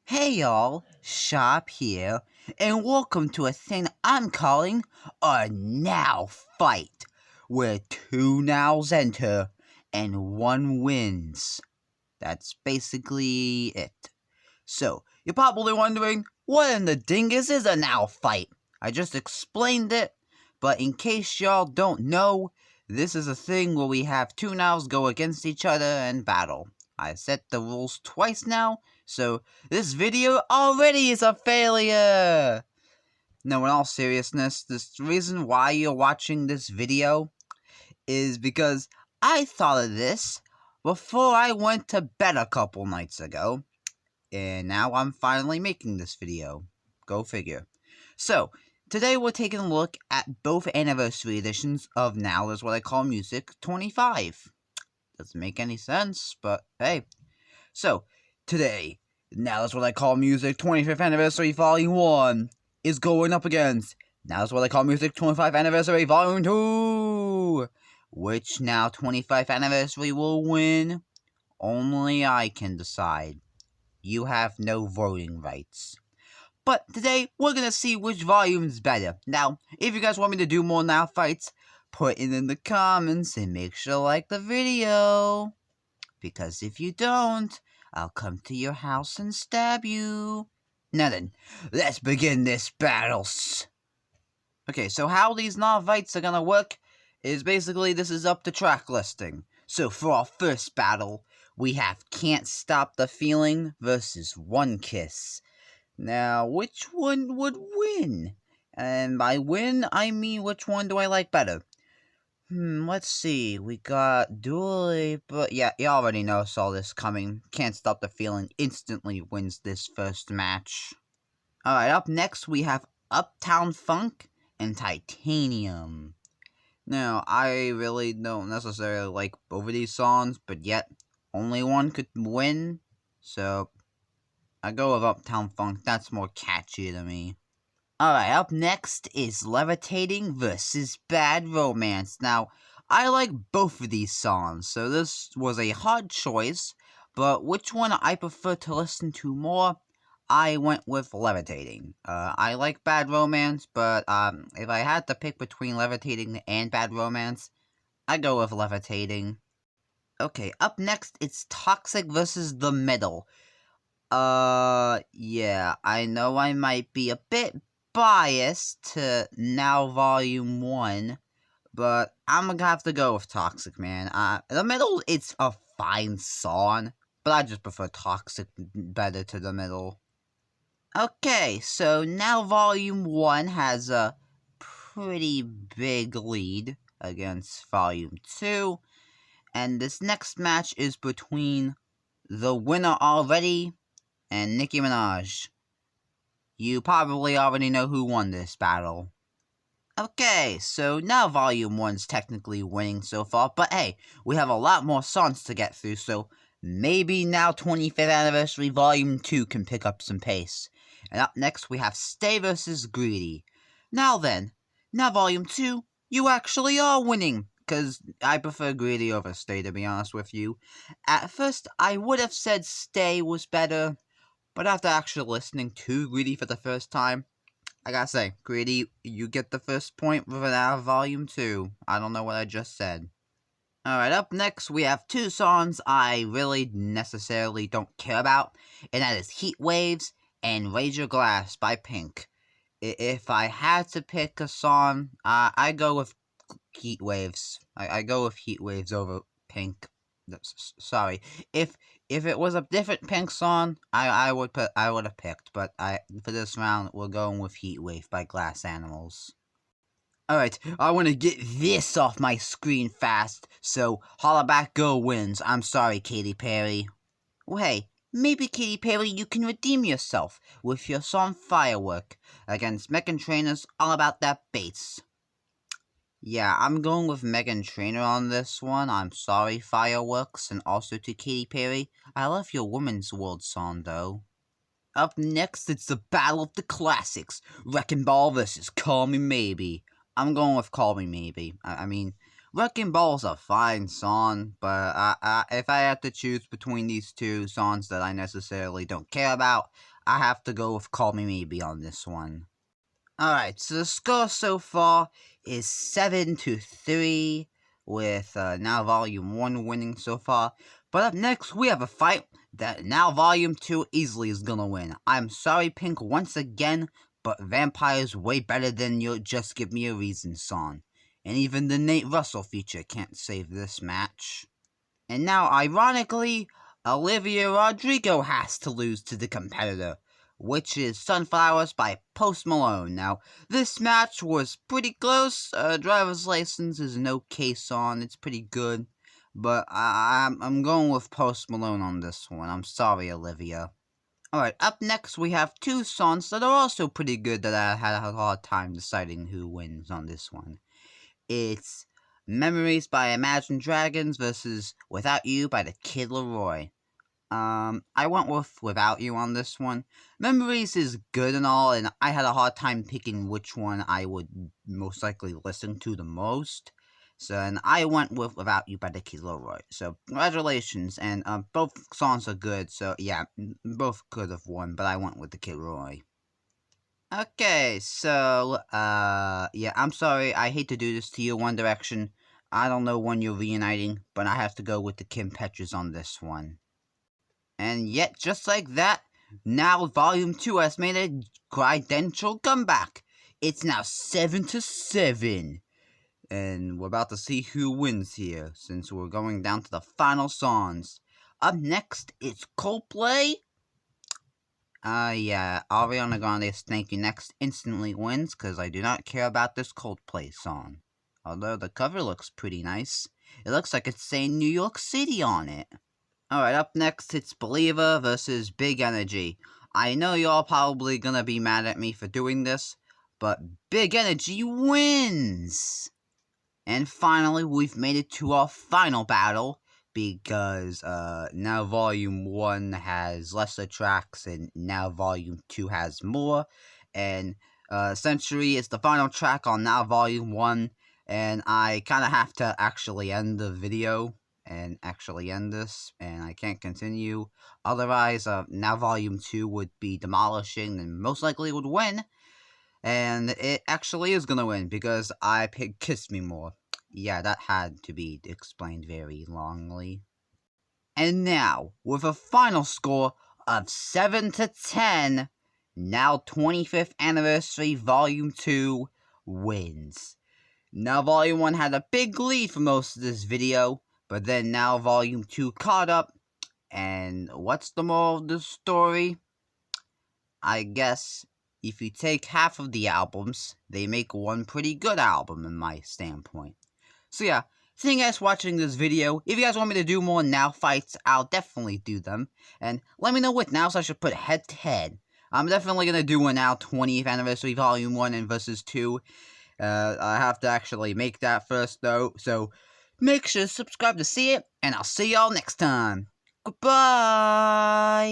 Hey y'all, Shop here, and welcome to a thing I'm calling a now fight, where two nows enter and one wins. That's basically it. So, you're probably wondering, what in the dingus is a now fight? I just explained it, but in case y'all don't know, this is a thing where we have two nows go against each other and battle. I set the rules twice now, so this video already is a failure! No, in all seriousness, the reason why you're watching this video is because I thought of this before I went to bed a couple nights ago, and now I'm finally making this video. Go figure. So, today we're taking a look at both anniversary editions of Now Is What I Call Music 25. Doesn't make any sense, but hey. So, today, Now Is What I Call Music 25th Anniversary Volume 1 is going up against Now Is What I Call Music 25th Anniversary Volume 2. Which Now 25th Anniversary will win? Only I can decide. You have no voting rights. But today, we're gonna see which volume is better. Now, if you guys want me to do more Now fights, put it in the comments and make sure to like the video. Because if you don't, I'll come to your house and stab you. Now then, let's begin this battle. Okay, so how these Now fights are gonna work is basically this is up to track listing. So for our first battle, we have Can't Stop the Feeling versus One Kiss. Now, which one would win? And by win, I mean which one do I like better? Let's see. We got Dua, but yeah, you already saw this coming. Can't Stop the Feeling instantly wins this first match. Alright, up next we have Uptown Funk and Titanium. Now, I really don't necessarily like both of these songs, but yet, only one could win, so I go with Uptown Funk. That's more catchy to me. Alright, up next is Levitating versus Bad Romance. Now, I like both of these songs, so this was a hard choice, but which one I prefer to listen to more? I went with Levitating. I like Bad Romance, but if I had to pick between Levitating and Bad Romance, I go with Levitating. Okay, up next, it's Toxic versus The Middle. Yeah, I know I might be a bit biased to Now Volume 1, but I'm gonna have to go with Toxic, man. The Middle, it's a fine song, but I just prefer Toxic better to The Middle. Okay, so now Volume 1 has a pretty big lead against Volume 2, and this next match is between the winner already and Nicki Minaj. You probably already know who won this battle. Okay, so now Volume 1's technically winning so far, but hey, we have a lot more songs to get through, so maybe now 25th Anniversary Volume 2 can pick up some pace. And up next, we have Stay vs. Greedy. Now then, now Volume 2, you actually are winning, because I prefer Greedy over Stay, to be honest with you. At first, I would have said Stay was better, but after actually listening to Greedy for the first time, I gotta say, Greedy, you get the first point without Volume 2. I don't know what I just said. Alright, up next, we have two songs I really necessarily don't care about, and that is Heat Waves and Raise Your Glass by Pink. If I had to pick a song, I go with Heat Waves. I go with Heat Waves over Pink. Sorry. If it was a different Pink song, I would have picked, but for this round, we're going with Heat Wave by Glass Animals. Alright, I want to get this off my screen fast, so Holla Back Girl wins. I'm sorry, Katy Perry. Well, hey, maybe Katy Perry, you can redeem yourself with your song Firework against Meghan Trainor's All About That Bass. Yeah, I'm going with Meghan Trainor on this one. I'm sorry, Fireworks, and also to Katy Perry. I love your Woman's World song, though. Up next, it's the Battle of the Classics. Wrecking Ball versus Call Me Maybe. I'm going with Call Me Maybe. I mean, Wrecking Ball's a fine song, but if I had to choose between these two songs that I necessarily don't care about, I have to go with Call Me Maybe on this one. Alright, so the score so far is 7-3, with Now Volume 1 winning so far. But up next, we have a fight that Now Volume 2 easily is gonna win. I'm sorry, Pink, once again, but Vampire's way better than your Just Give Me a Reason song. And even the Nate Russell feature can't save this match. And now, ironically, Olivia Rodrigo has to lose to the competitor, which is Sunflowers by Post Malone. Now, this match was pretty close. Driver's License is an okay song. It's pretty good. But I'm going with Post Malone on this one. I'm sorry, Olivia. Alright, up next we have two songs that are also pretty good that I had a hard time deciding who wins on this one. It's Memories by Imagine Dragons versus Without You by the Kid Laroi. I went with Without You on this one. Memories is good and all, and I had a hard time picking which one I would most likely listen to the most. So, and I went with Without You by the Kid Laroi. So, congratulations, and both songs are good, so yeah, both could have won, but I went with the Kid Laroi. Okay, so, yeah, I'm sorry, I hate to do this to you, One Direction. I don't know when you're reuniting, but I have to go with the Kim Petras on this one. And yet, just like that, now Volume 2 has made a credential comeback. It's now 7-7. And we're about to see who wins here, since we're going down to the final songs. Up next, it's Coldplay. Yeah, Ariana Grande's Thank You Next instantly wins, because I do not care about this Coldplay song. Although the cover looks pretty nice. It looks like it's saying New York City on it. Alright, up next, it's Believer versus Big Energy. I know y'all probably gonna be mad at me for doing this, but Big Energy wins! And finally, we've made it to our final battle, because now Volume 1 has lesser tracks, and now Volume 2 has more, and Century is the final track on now Volume 1, and I kind of have to actually end the video, and actually end this, and I can't continue, otherwise, now Volume 2 would be demolishing, and most likely would win, and it actually is gonna win, because I picked Kiss Me More. Yeah, that had to be explained very longly. And now, with a final score of 7-10, now 25th Anniversary Volume 2 wins. Now Volume 1 had a big lead for most of this video, but then now Volume 2 caught up, and what's the moral of the story? I guess if you take half of the albums, they make one pretty good album in my standpoint. So yeah, thank you guys for watching this video. If you guys want me to do more Now fights, I'll definitely do them. And let me know what Nows I should put head to head. I'm definitely going to do a Now 20th Anniversary Volume 1 and Versus 2. I have to actually make that first though, so make sure to subscribe to see it, and I'll see y'all next time. Goodbye!